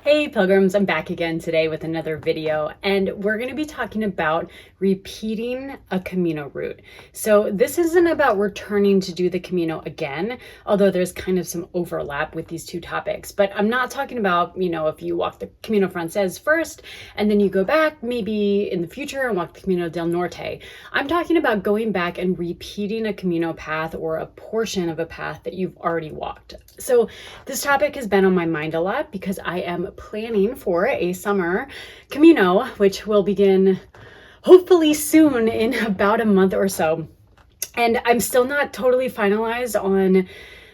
Hey pilgrims, I'm back again today with another video, and we're going to be talking about repeating a Camino route. So this isn't about returning to do the Camino again, although there's kind of some overlap with these two topics. But I'm not talking about, if you walk the Camino Frances first and then you go back maybe in the future and walk the Camino del Norte. I'm talking about going back and repeating a Camino path or a portion of a path that you've already walked. So this topic has been on my mind a lot because I am planning for a summer Camino, which will begin hopefully soon in about a month or so. And I'm still not totally finalized on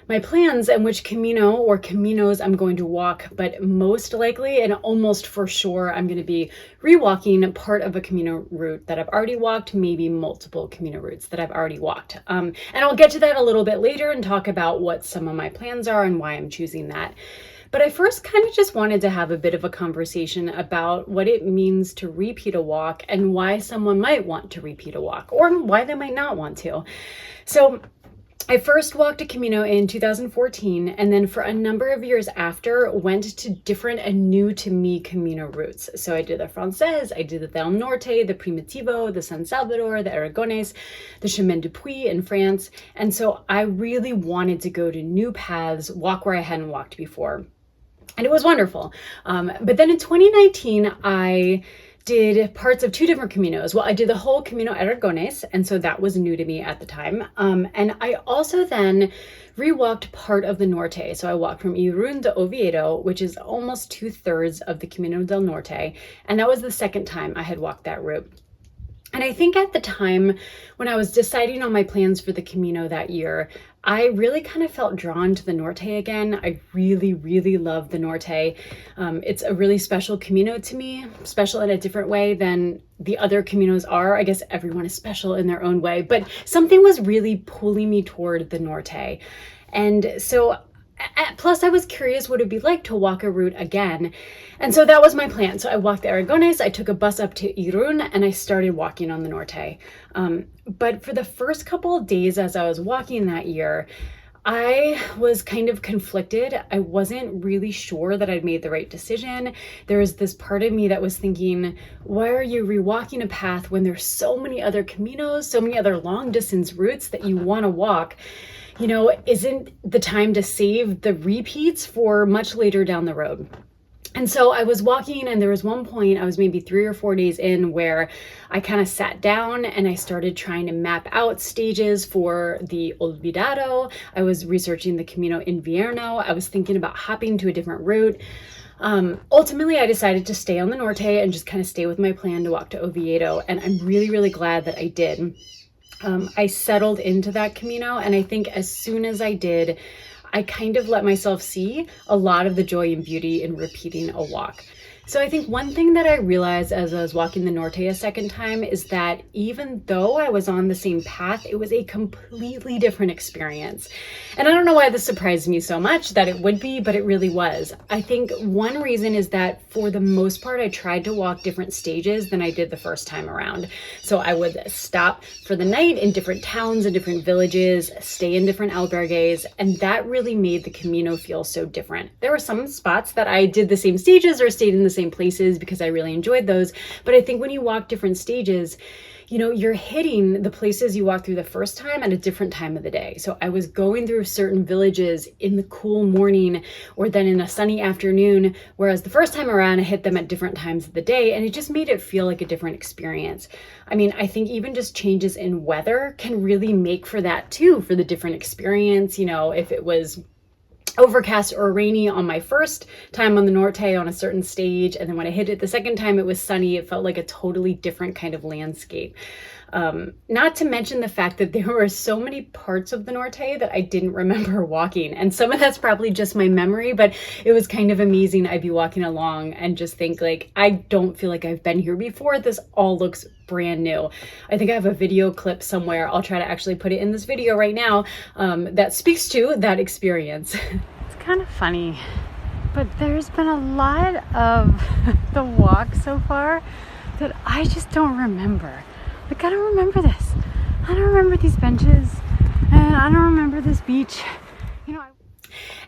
my plans and which Camino or Caminos I'm going to walk, but most likely and almost for sure, I'm going to be rewalking part of a Camino route that I've already walked, maybe multiple Camino routes that I've already walked. And I'll get to that a little bit later and talk about what some of my plans are and why I'm choosing that. But I first kind of just wanted to have a bit of a conversation about what it means to repeat a walk and why someone might want to repeat a walk or why they might not want to. So I first walked a Camino in 2014, and then for a number of years after, went to different and new to me Camino routes. So I did the Frances, I did the Del Norte, the Primitivo, the San Salvador, the Aragones, the Chemin du Puy in France. And so I really wanted to go to new paths, walk where I hadn't walked before. And it was wonderful. But then in 2019, I did parts of two different Caminos. Well, I did the whole Camino Aragones, and so that was new to me at the time. And I also then rewalked part of the Norte. So I walked from Irún to Oviedo, which is almost 2/3 of the Camino del Norte. And that was the second time I had walked that route. And I think at the time when I was deciding on my plans for the Camino that year, I really kind of felt drawn to the Norte again. I really, really love the Norte. It's a really special Camino to me, special in a different way than the other Caminos are. I guess everyone is special in their own way, but something was really pulling me toward the Norte. And so plus, I was curious what it'd be like to walk a route again. And so that was my plan. So I walked the Aragones, I took a bus up to Irún, and I started walking on the Norte. But for the first couple of days as I was walking that year, I was kind of conflicted. I wasn't really sure that I'd made the right decision. There was this part of me that was thinking, why are you rewalking a path when there's so many other Caminos, so many other long distance routes that you want to walk? Isn't the time to save the repeats for much later down the road? And so I was walking, and there was one point, I was maybe 3 or 4 days in, where I kind of sat down and I started trying to map out stages for the Olvidado. I was researching the Camino Invierno. I was thinking about hopping to a different route. Ultimately, I decided to stay on the Norte and just kind of stay with my plan to walk to Oviedo. And I'm really, really glad that I did. I settled into that Camino, and I think as soon as I did, I kind of let myself see a lot of the joy and beauty in repeating a walk. So I think one thing that I realized as I was walking the Norte a second time is that even though I was on the same path, it was a completely different experience. And I don't know why this surprised me so much that it would be, but it really was. I think one reason is that for the most part, I tried to walk different stages than I did the first time around. So I would stop for the night in different towns and different villages, stay in different albergues, and that really made the Camino feel so different. There were some spots that I did the same stages or stayed in the same places because I really enjoyed those. But I think when you walk different stages, you're hitting the places you walked through the first time at a different time of the day. So I was going through certain villages in the cool morning or then in a sunny afternoon, whereas the first time around I hit them at different times of the day, and it just made it feel like a different experience. I mean, I think even just changes in weather can really make for that too, for the different experience. If it was overcast or rainy on my first time on the Norte on a certain stage, and then when I hit it the second time, it was sunny. It felt like a totally different kind of landscape. Not to mention the fact that there were so many parts of the Norte that I didn't remember walking. And some of that's probably just my memory, but it was kind of amazing. I'd be walking along and just think I don't feel like I've been here before. This all looks brand new. I think I have a video clip somewhere. I'll try to actually put it in this video right now that speaks to that experience. It's kind of funny, but there's been a lot of the walk so far that I just don't remember. I don't remember this. I don't remember these benches, and I don't remember this beach.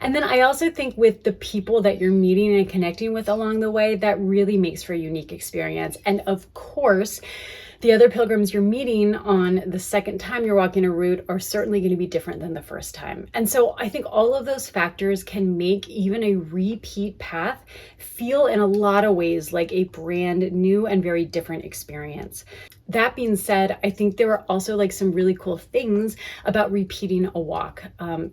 And then I also think with the people that you're meeting and connecting with along the way, that really makes for a unique experience. And of course, the other pilgrims you're meeting on the second time you're walking a route are certainly going to be different than the first time. And so I think all of those factors can make even a repeat path feel in a lot of ways like a brand new and very different experience. That being said, I think there were also like some really cool things about repeating a walk.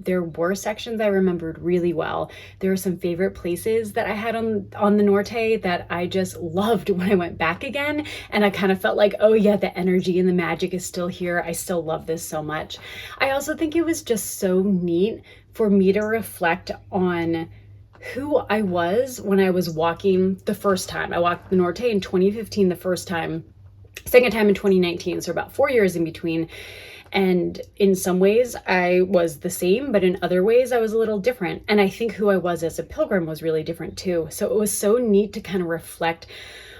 There were sections I remembered really well. There were some favorite places that I had on the Norte that I just loved when I went back again. And I kind of felt like, oh yeah, the energy and the magic is still here. I still love this so much. I also think it was just so neat for me to reflect on who I was when I was walking the first time. I walked the Norte in 2015 the first time. Second time in 2019, so about 4 years in between. And in some ways I was the same, but in other ways I was a little different. And I think who I was as a pilgrim was really different too. So it was so neat to kind of reflect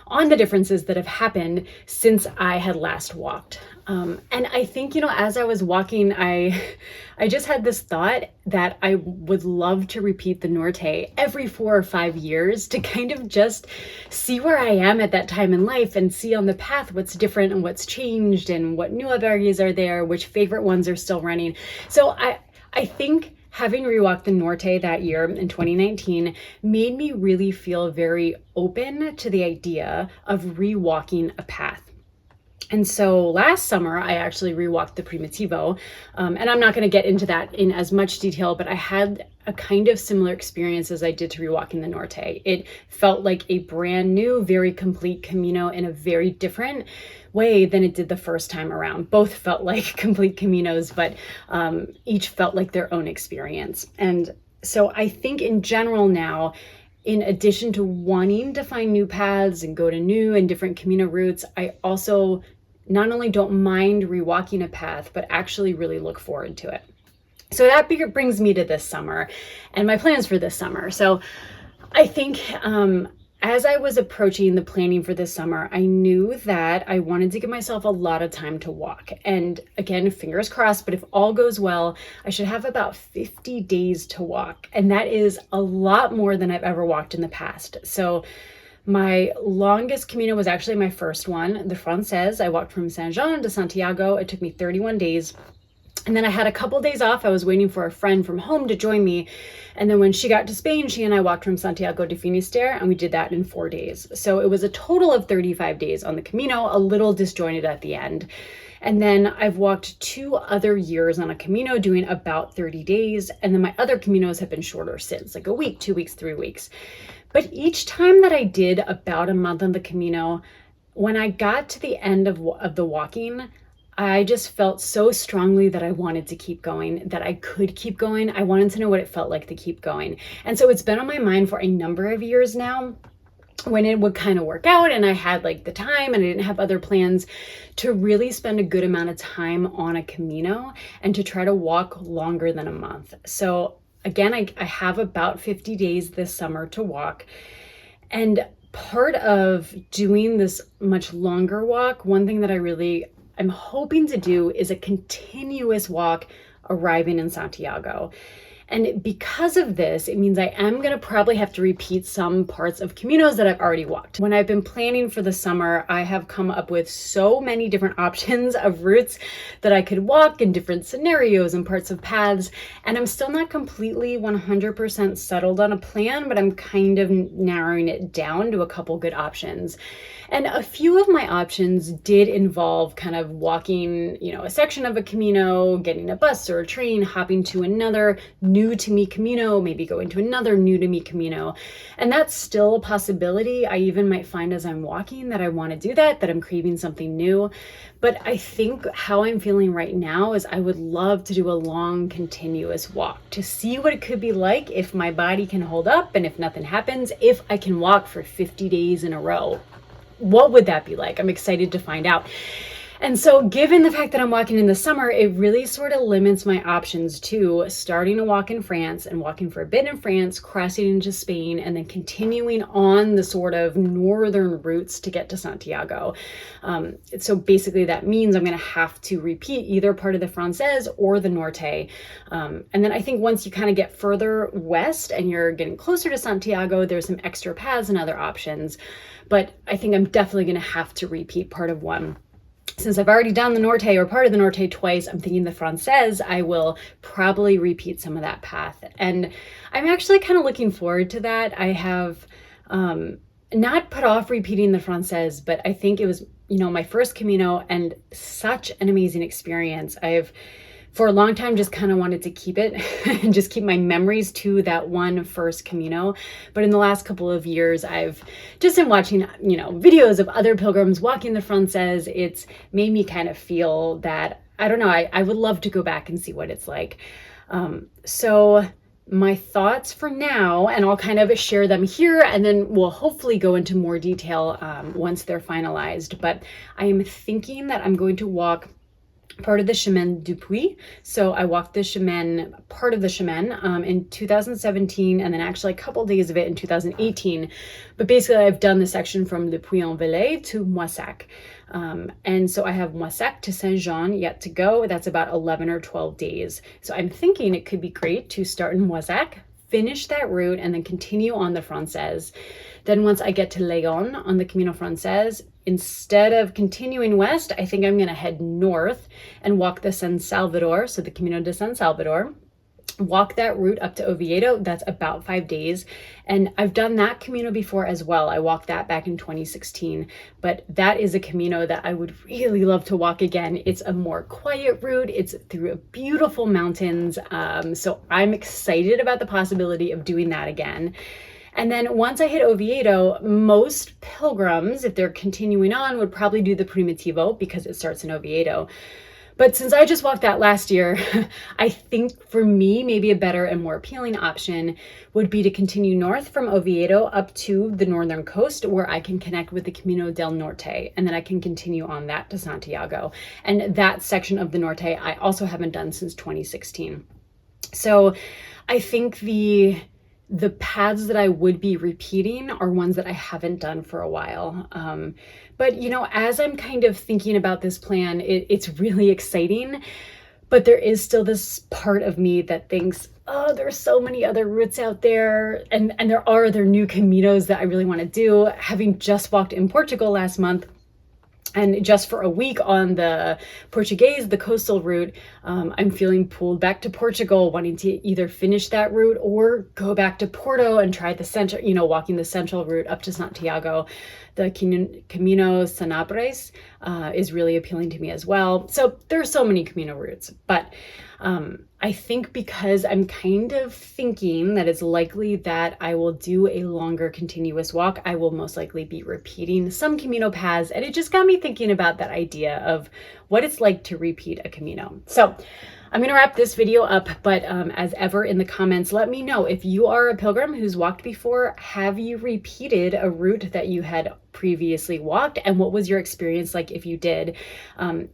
on the differences that have happened since I had last walked. And I think, as I was walking, I just had this thought that I would love to repeat the Norte every 4 or 5 years to kind of just see where I am at that time in life and see on the path what's different and what's changed and what new albergues are there, which favorite ones are still running. So I think having rewalked the Norte that year in 2019 made me really feel very open to the idea of rewalking a path. And so last summer, I actually rewalked the Primitivo, and I'm not going to get into that in as much detail, but I had a kind of similar experience as I did to rewalking the Norte. It felt like a brand new, very complete Camino in a very different way than it did the first time around. Both felt like complete Caminos, but each felt like their own experience. And so I think in general now, in addition to wanting to find new paths and go to new and different Camino routes, I also not only don't mind rewalking a path, but actually really look forward to it. So that brings me to this summer and my plans for this summer. So I think as I was approaching the planning for this summer, I knew that I wanted to give myself a lot of time to walk. And again, fingers crossed, but if all goes well, I should have about 50 days to walk. And that is a lot more than I've ever walked in the past. So my longest Camino was actually my first one, the Frances. I walked from Saint Jean to Santiago. It took me 31 days. And then I had a couple days off. I was waiting for a friend from home to join me. And then when she got to Spain, she and I walked from Santiago to Finisterre, and we did that in 4 days. So it was a total of 35 days on the Camino, a little disjointed at the end. And then I've walked 2 other years on a Camino doing about 30 days. And then my other Caminos have been shorter since, like a week, 2 weeks, 3 weeks. But each time that I did about a month on the Camino, when I got to the end of the walking, I just felt so strongly that I wanted to keep going, that I could keep going. I wanted to know what it felt like to keep going. And so it's been on my mind for a number of years now when it would kind of work out and I had like the time and I didn't have other plans to really spend a good amount of time on a Camino and to try to walk longer than a month. So again, I have about 50 days this summer to walk. And part of doing this much longer walk, one thing that I'm hoping to do is a continuous walk arriving in Santiago. And because of this, it means I am going to probably have to repeat some parts of Caminos that I've already walked. When I've been planning for the summer, I have come up with so many different options of routes that I could walk in different scenarios and parts of paths. And I'm still not completely 100% settled on a plan, but I'm kind of narrowing it down to a couple good options. And a few of my options did involve kind of walking, a section of a Camino, getting a bus or a train, hopping to another new to me Camino, maybe going to another new to me Camino. And that's still a possibility. I even might find as I'm walking that I want to do that I'm craving something new. But I think how I'm feeling right now is I would love to do a long continuous walk to see what it could be like if my body can hold up and if nothing happens, if I can walk for 50 days in a row. What would that be like? I'm excited to find out. And so given the fact that I'm walking in the summer, it really sort of limits my options to starting a walk in France and walking for a bit in France, crossing into Spain, and then continuing on the sort of northern routes to get to Santiago. So basically that means I'm going to have to repeat either part of the Française or the Norte. And then I think once you kind of get further west and you're getting closer to Santiago, there's some extra paths and other options. But I think I'm definitely going to have to repeat part of one. Since I've already done the Norte or part of the Norte twice, I'm thinking the Française, I will probably repeat some of that path. And I'm actually kind of looking forward to that. I have not put off repeating the Française, but I think it was, my first Camino and such an amazing experience. I've for a long time just kind of wanted to keep it and just keep my memories to that one first Camino. But in the last couple of years, I've just been watching, videos of other pilgrims walking the Française. It's made me kind of feel that, I don't know, I would love to go back and see what it's like. So my thoughts for now, and I'll kind of share them here, and then we'll hopefully go into more detail once they're finalized. But I am thinking that I'm going to walk part of the Chemin du Puy. So I walked the Chemin, part of the Chemin in 2017, and then actually a couple days of it in 2018. But basically I've done the section from Le Puy-en-Velay to Moissac. And so I have Moissac to Saint-Jean yet to go. That's about 11 or 12 days. So I'm thinking it could be great to start in Moissac, finish that route, and then continue on the Française. Then once I get to Leon on the Camino Française, instead of continuing west, I think I'm going to head north and walk the San Salvador, so the Camino de San Salvador. Walk that route up to Oviedo. That's about 5 days. And I've done that Camino before as well. I walked that back in 2016, but that is a Camino that I would really love to walk again. It's a more quiet route. It's through beautiful mountains. So I'm excited about the possibility of doing that again. And then once I hit Oviedo, most pilgrims, if they're continuing on, would probably do the Primitivo because it starts in Oviedo. But since I just walked that last year, I think for me, maybe a better and more appealing option would be to continue north from Oviedo up to the northern coast, where I can connect with the Camino del Norte, and then I can continue on that to Santiago. And that section of the Norte, I also haven't done since 2016. So I think the paths that I would be repeating are ones that I haven't done for a while. But, as I'm kind of thinking about this plan, it's really exciting, but there is still this part of me that thinks, oh, there's so many other routes out there. And there are other new Caminos that I really want to do. Having just walked in Portugal last month, and just for a week on the Portuguese, the coastal route, I'm feeling pulled back to Portugal, wanting to either finish that route or go back to Porto and try the center, walking the central route up to Santiago. The Camino Sanabres is really appealing to me as well. So there's so many Camino routes, but I think because I'm kind of thinking that it's likely that I will do a longer continuous walk, I will most likely be repeating some Camino paths. And it just got me thinking about that idea of what it's like to repeat a Camino. So I'm going to wrap this video up, but as ever in the comments, let me know if you are a pilgrim who's walked before. Have you repeated a route that you had previously walked, and what was your experience like if you did?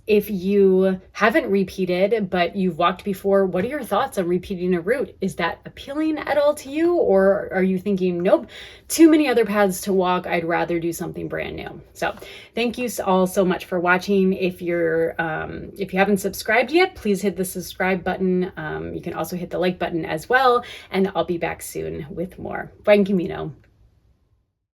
If you haven't repeated but you've walked before, what are your thoughts on repeating a route? Is that appealing at all to you, or are you thinking, nope, too many other paths to walk, I'd rather do something brand new? So thank you all so much for watching. If you haven't subscribed yet, please hit the subscribe button. You can also hit the like button as well, and I'll be back soon with more. Buen Camino.